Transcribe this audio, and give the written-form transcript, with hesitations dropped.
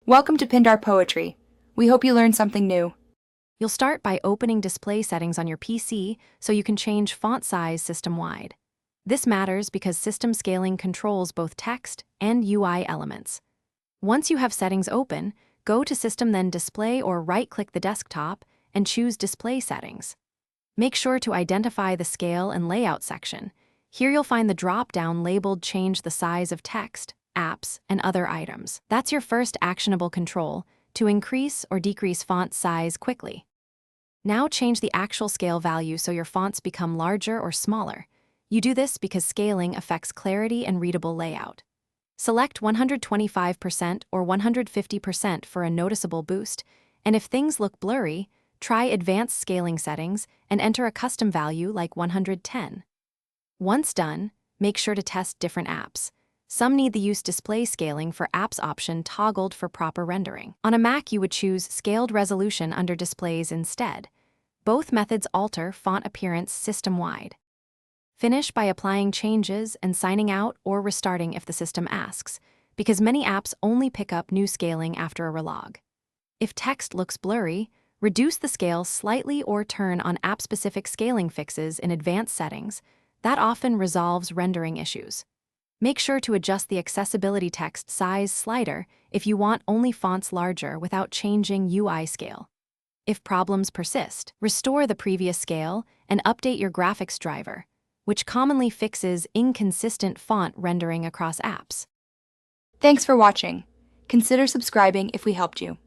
Welcome to Pindar Poetry. We hope you learned something new. You'll start by opening display settings on your PC so you can change font size system-wide. This matters because system scaling controls both text and UI elements. Once you have settings open, go to System, then Display, or right-click the desktop and choose Display Settings. Make sure to identify the Scale and Layout section. Here you'll find the drop-down labeled Change the Size of Text, Apps, and Other items. That's your first actionable control to increase or decrease font size quickly. Now change the actual scale value so your fonts become larger or smaller. You do this because scaling affects clarity and readable layout. Select 125% or 150% for a noticeable boost, and if things look blurry, try advanced scaling settings and enter a custom value like 110. Once done, make sure to test different apps. Some need the Use Display Scaling for Apps option toggled for proper rendering. On a Mac, you would choose Scaled Resolution under Displays instead. Both methods alter font appearance system-wide. Finish by applying changes and signing out or restarting if the system asks, because many apps only pick up new scaling after a relog. If text looks blurry, reduce the scale slightly or turn on app-specific scaling fixes in advanced settings. That often resolves rendering issues. Make sure to adjust the accessibility text size slider if you want only fonts larger without changing UI scale. If problems persist, restore the previous scale and update your graphics driver, which commonly fixes inconsistent font rendering across apps. Thanks for watching. Consider subscribing if we helped you.